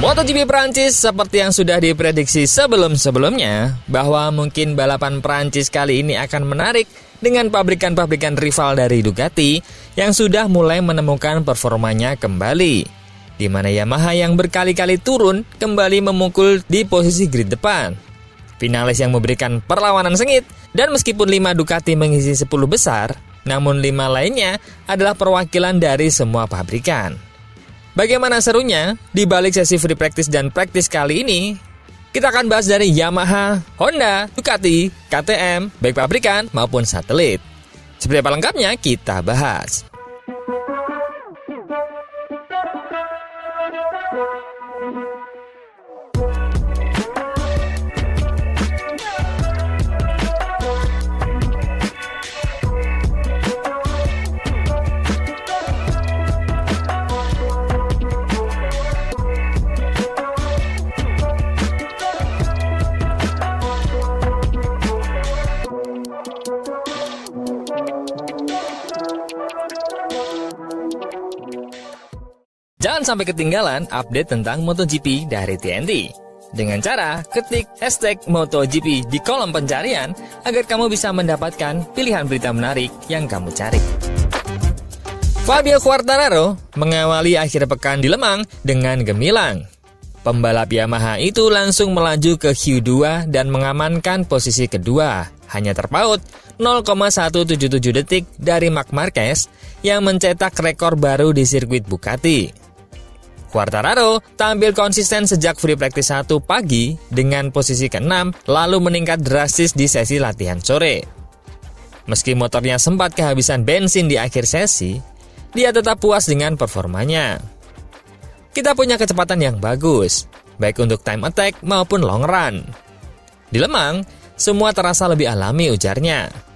MotoGP Prancis seperti yang sudah diprediksi sebelum-sebelumnya bahwa mungkin balapan Prancis kali ini akan menarik dengan pabrikan-pabrikan rival dari Ducati yang sudah mulai menemukan performanya kembali, di mana Yamaha yang berkali-kali turun kembali memukul di posisi grid depan. Finalis yang memberikan perlawanan sengit, dan meskipun 5 Ducati mengisi 10 besar, namun 5 lainnya adalah perwakilan dari semua pabrikan. Bagaimana serunya di balik sesi free practice dan practice kali ini? Kita akan bahas dari Yamaha, Honda, Ducati, KTM, baik pabrikan maupun satelit. Seperti apa lengkapnya kita bahas. Jangan sampai ketinggalan update tentang MotoGP dari TNT. Dengan cara ketik hashtag MotoGP di kolom pencarian agar kamu bisa mendapatkan pilihan berita menarik yang kamu cari. Fabio Quartararo mengawali akhir pekan di Lemang dengan gemilang. Pembalap Yamaha itu langsung melaju ke Q2 dan mengamankan posisi kedua, hanya terpaut 0,177 detik dari Marc Marquez yang mencetak rekor baru di sirkuit Ducati. Quartararo tampil konsisten sejak free practice 1 pagi dengan posisi ke-6 lalu meningkat drastis di sesi latihan sore. Meski motornya sempat kehabisan bensin di akhir sesi, dia tetap puas dengan performanya. Kita punya kecepatan yang bagus, baik untuk time attack maupun long run. Di Lemang, semua terasa lebih alami, ujarnya.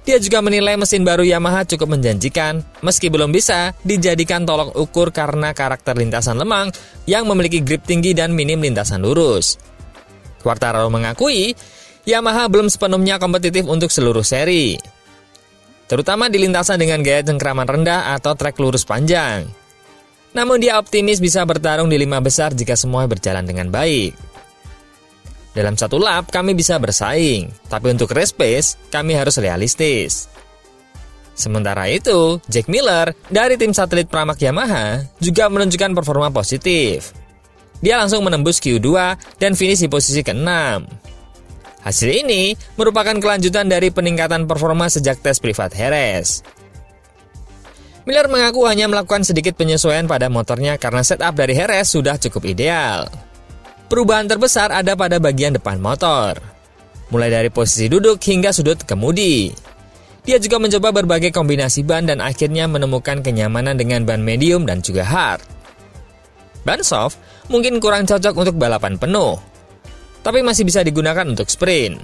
Dia juga menilai mesin baru Yamaha cukup menjanjikan, meski belum bisa dijadikan tolok ukur karena karakter lintasan Lemang yang memiliki grip tinggi dan minim lintasan lurus. Quartararo mengakui, Yamaha belum sepenuhnya kompetitif untuk seluruh seri, terutama di lintasan dengan gaya cengkraman rendah atau trek lurus panjang. Namun dia optimis bisa bertarung di 5 besar jika semua berjalan dengan baik. Dalam satu lap kami bisa bersaing, tapi untuk race pace kami harus realistis. Sementara itu, Jack Miller dari tim satelit Pramac Yamaha juga menunjukkan performa positif. Dia langsung menembus Q2 dan finish di posisi ke-6. Hasil ini merupakan kelanjutan dari peningkatan performa sejak tes privat Jerez. Miller mengaku hanya melakukan sedikit penyesuaian pada motornya karena setup dari Jerez sudah cukup ideal. Perubahan terbesar ada pada bagian depan motor, mulai dari posisi duduk hingga sudut kemudi. Dia juga mencoba berbagai kombinasi ban dan akhirnya menemukan kenyamanan dengan ban medium dan juga hard. Ban soft mungkin kurang cocok untuk balapan penuh, tapi masih bisa digunakan untuk sprint.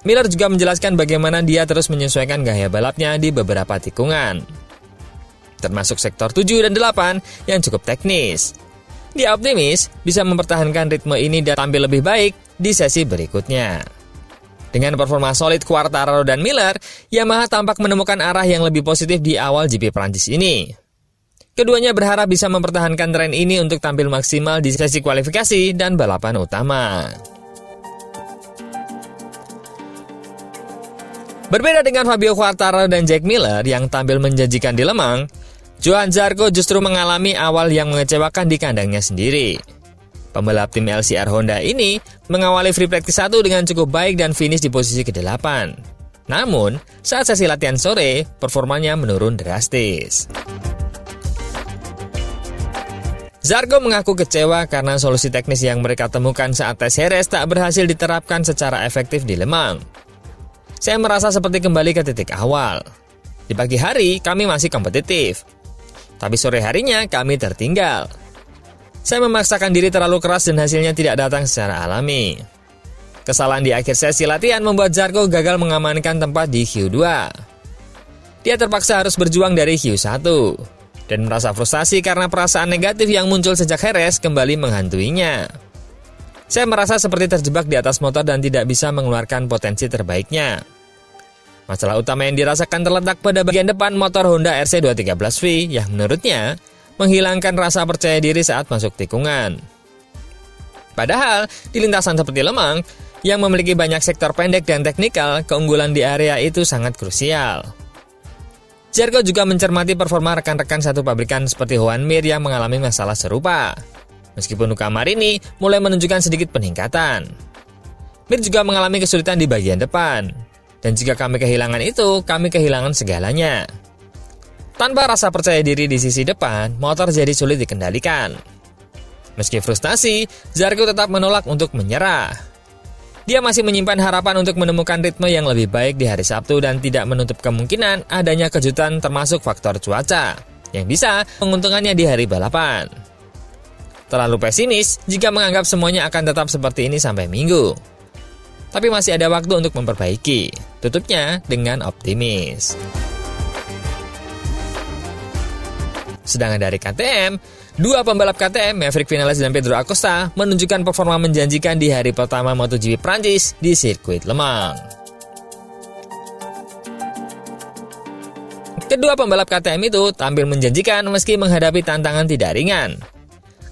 Miller juga menjelaskan bagaimana dia terus menyesuaikan gaya balapnya di beberapa tikungan, termasuk sektor 7 dan 8 yang cukup teknis. Dia optimis bisa mempertahankan ritme ini dan tampil lebih baik di sesi berikutnya. Dengan performa solid Quartararo dan Miller, Yamaha tampak menemukan arah yang lebih positif di awal GP Prancis ini. Keduanya berharap bisa mempertahankan tren ini untuk tampil maksimal di sesi kualifikasi dan balapan utama. Berbeda dengan Fabio Quartararo dan Jack Miller yang tampil menjanjikan di Lemang, Johann Zarco justru mengalami awal yang mengecewakan di kandangnya sendiri. Pembalap tim LCR Honda ini mengawali free practice 1 dengan cukup baik dan finish di posisi ke-8. Namun, saat sesi latihan sore, performanya menurun drastis. Zarco mengaku kecewa karena solusi teknis yang mereka temukan saat tes Jerez tak berhasil diterapkan secara efektif di Lemang. Saya merasa seperti kembali ke titik awal. Di pagi hari, kami masih kompetitif. Tapi sore harinya kami tertinggal. Saya memaksakan diri terlalu keras dan hasilnya tidak datang secara alami. Kesalahan di akhir sesi latihan membuat Zarco gagal mengamankan tempat di Q2. Dia terpaksa harus berjuang dari Q1 dan merasa frustasi karena perasaan negatif yang muncul sejak Jerez kembali menghantuinya. Saya merasa seperti terjebak di atas motor dan tidak bisa mengeluarkan potensi terbaiknya. Masalah utama yang dirasakan terletak pada bagian depan motor Honda RC213V yang menurutnya menghilangkan rasa percaya diri saat masuk tikungan. Padahal, di lintasan seperti Le Mans, yang memiliki banyak sektor pendek dan teknikal, keunggulan di area itu sangat krusial. Zarco juga mencermati performa rekan-rekan satu pabrikan seperti Joan Mir yang mengalami masalah serupa. Meskipun Luca Marini mulai menunjukkan sedikit peningkatan. Mir juga mengalami kesulitan di bagian depan. Dan jika kami kehilangan itu, kami kehilangan segalanya. Tanpa rasa percaya diri di sisi depan, motor jadi sulit dikendalikan. Meski frustasi, Zarco tetap menolak untuk menyerah. Dia masih menyimpan harapan untuk menemukan ritme yang lebih baik di hari Sabtu dan tidak menutup kemungkinan adanya kejutan termasuk faktor cuaca, yang bisa menguntungkannya di hari balapan. Terlalu pesimis jika menganggap semuanya akan tetap seperti ini sampai Minggu. Tapi masih ada waktu untuk memperbaiki, tutupnya dengan optimis. Sedangkan dari KTM, dua pembalap KTM, Maverick Vinales dan Pedro Acosta, menunjukkan performa menjanjikan di hari pertama MotoGP Prancis di sirkuit Le Mans. Kedua pembalap KTM itu tampil menjanjikan meski menghadapi tantangan tidak ringan.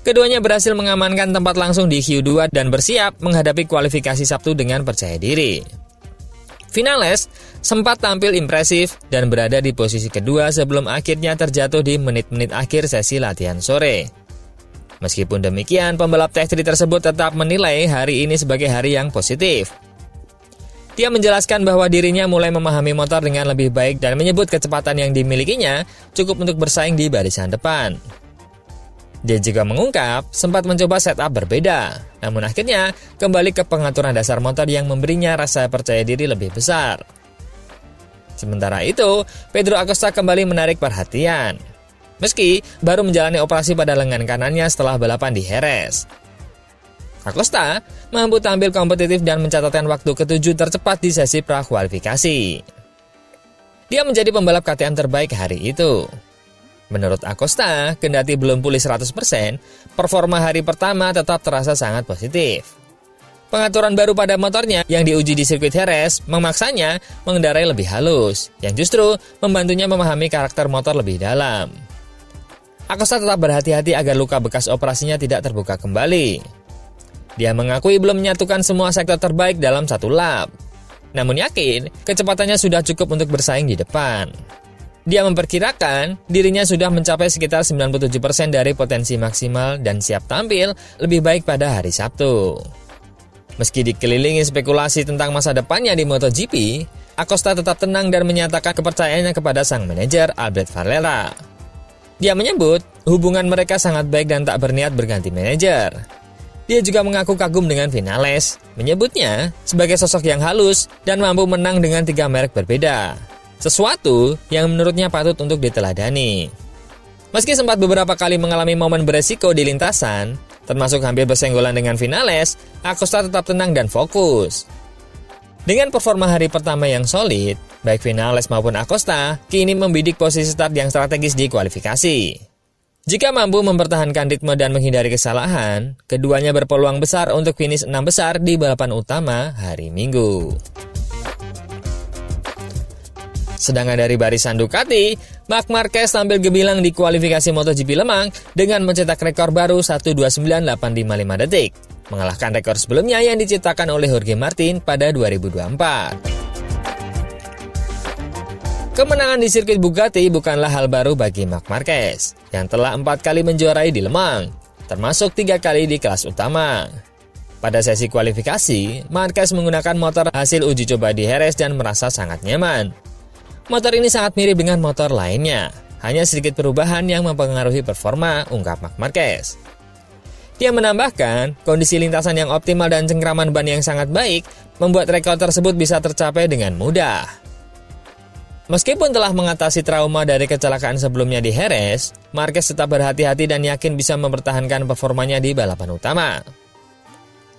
Keduanya berhasil mengamankan tempat langsung di Q2 dan bersiap menghadapi kualifikasi Sabtu dengan percaya diri. Vinales sempat tampil impresif dan berada di posisi kedua sebelum akhirnya terjatuh di menit-menit akhir sesi latihan sore. Meskipun demikian, pembalap Tech 3 tersebut tetap menilai hari ini sebagai hari yang positif. Dia menjelaskan bahwa dirinya mulai memahami motor dengan lebih baik dan menyebut kecepatan yang dimilikinya cukup untuk bersaing di barisan depan. Dia juga mengungkap sempat mencoba setup berbeda, namun akhirnya kembali ke pengaturan dasar motor yang memberinya rasa percaya diri lebih besar. Sementara itu, Pedro Acosta kembali menarik perhatian. Meski baru menjalani operasi pada lengan kanannya setelah balapan di Jerez. Acosta mampu tampil kompetitif dan mencatatkan waktu ke-7 tercepat di sesi prakualifikasi. Dia menjadi pembalap KTM terbaik hari itu. Menurut Acosta, kendati belum pulih 100%, performa hari pertama tetap terasa sangat positif. Pengaturan baru pada motornya yang diuji di sirkuit Jerez memaksanya mengendarai lebih halus, yang justru membantunya memahami karakter motor lebih dalam. Acosta tetap berhati-hati agar luka bekas operasinya tidak terbuka kembali. Dia mengakui belum menyatukan semua sektor terbaik dalam satu lap, namun yakin kecepatannya sudah cukup untuk bersaing di depan. Dia memperkirakan dirinya sudah mencapai sekitar 97% dari potensi maksimal dan siap tampil lebih baik pada hari Sabtu. Meski dikelilingi spekulasi tentang masa depannya di MotoGP, Acosta tetap tenang dan menyatakan kepercayaannya kepada sang manajer Albert Varela. Dia menyebut hubungan mereka sangat baik dan tak berniat berganti manajer. Dia juga mengaku kagum dengan Vinales, menyebutnya sebagai sosok yang halus dan mampu menang dengan 3 merek berbeda. Sesuatu yang menurutnya patut untuk diteladani. Meski sempat beberapa kali mengalami momen beresiko di lintasan, termasuk hampir bersenggolan dengan Vinales, Acosta tetap tenang dan fokus. Dengan performa hari pertama yang solid, baik Vinales maupun Acosta kini membidik posisi start yang strategis di kualifikasi. Jika mampu mempertahankan ritme dan menghindari kesalahan, keduanya berpeluang besar untuk finish 6 besar di balapan utama hari Minggu. Sedangkan dari barisan Ducati, Marc Marquez tampil gemilang di kualifikasi MotoGP Le Mans dengan mencetak rekor baru 1:29.855 detik, mengalahkan rekor sebelumnya yang diciptakan oleh Jorge Martin pada 2024. Kemenangan di sirkuit Bugatti bukanlah hal baru bagi Marc Marquez, yang telah 4 kali menjuarai di Le Mans, termasuk 3 kali di kelas utama. Pada sesi kualifikasi, Marquez menggunakan motor hasil uji coba di Jerez dan merasa sangat nyaman. Motor ini sangat mirip dengan motor lainnya, hanya sedikit perubahan yang mempengaruhi performa, ungkap Marc Marquez. Dia menambahkan, kondisi lintasan yang optimal dan cengkraman ban yang sangat baik membuat rekor tersebut bisa tercapai dengan mudah. Meskipun telah mengatasi trauma dari kecelakaan sebelumnya di Jerez, Marquez tetap berhati-hati dan yakin bisa mempertahankan performanya di balapan utama.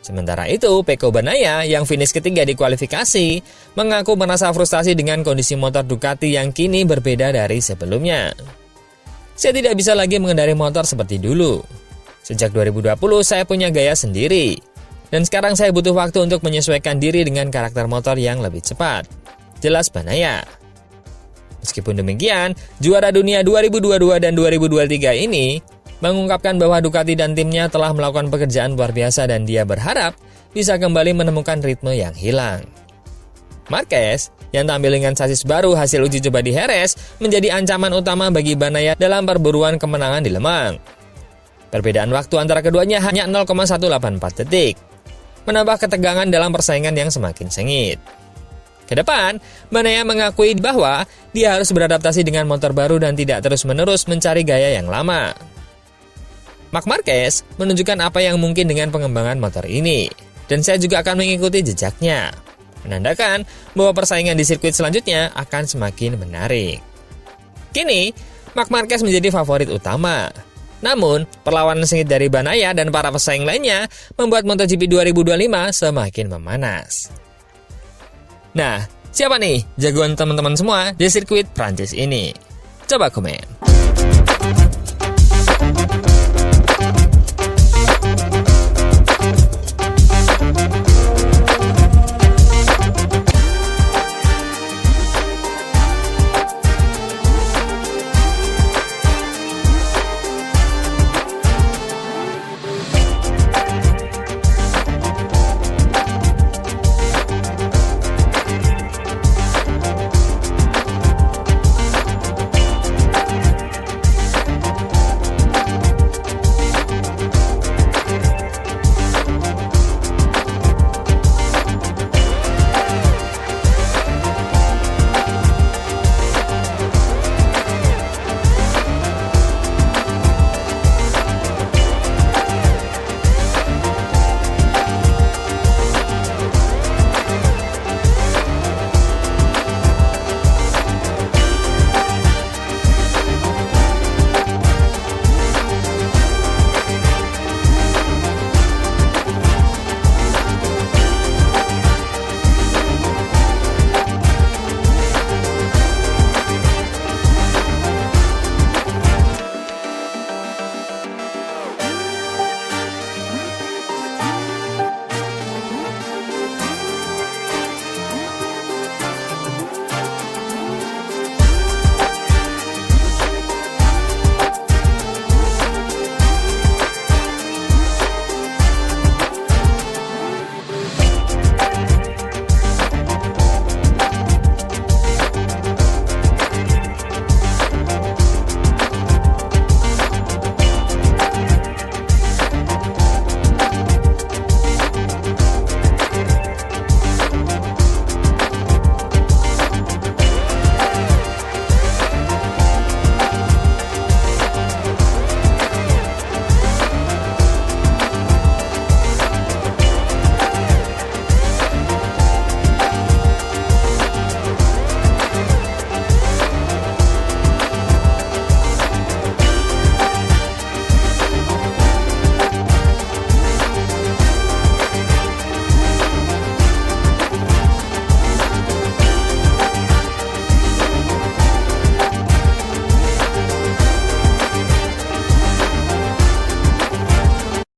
Sementara itu, Pecco Bagnaia yang finish ketiga di kualifikasi mengaku merasa frustasi dengan kondisi motor Ducati yang kini berbeda dari sebelumnya. Saya tidak bisa lagi mengendarai motor seperti dulu. Sejak 2020 saya punya gaya sendiri. Dan sekarang saya butuh waktu untuk menyesuaikan diri dengan karakter motor yang lebih cepat. Jelas Bagnaia. Meskipun demikian, juara dunia 2022 dan 2023 ini mengungkapkan bahwa Ducati dan timnya telah melakukan pekerjaan luar biasa dan dia berharap bisa kembali menemukan ritme yang hilang. Marquez, yang tampil dengan sasis baru hasil uji coba di Jerez, menjadi ancaman utama bagi Bagnaia dalam perburuan kemenangan di Le Mans. Perbedaan waktu antara keduanya hanya 0,184 detik, menambah ketegangan dalam persaingan yang semakin sengit. Kedepan, Bagnaia mengakui bahwa dia harus beradaptasi dengan motor baru dan tidak terus-menerus mencari gaya yang lama. Marc Marquez menunjukkan apa yang mungkin dengan pengembangan motor ini, dan saya juga akan mengikuti jejaknya, menandakan bahwa persaingan di sirkuit selanjutnya akan semakin menarik. Kini, Marc Marquez menjadi favorit utama. Namun, perlawanan sengit dari Bagnaia dan para pesaing lainnya membuat MotoGP 2025 semakin memanas. Nah, siapa nih jagoan teman-teman semua di sirkuit Prancis ini? Coba komen.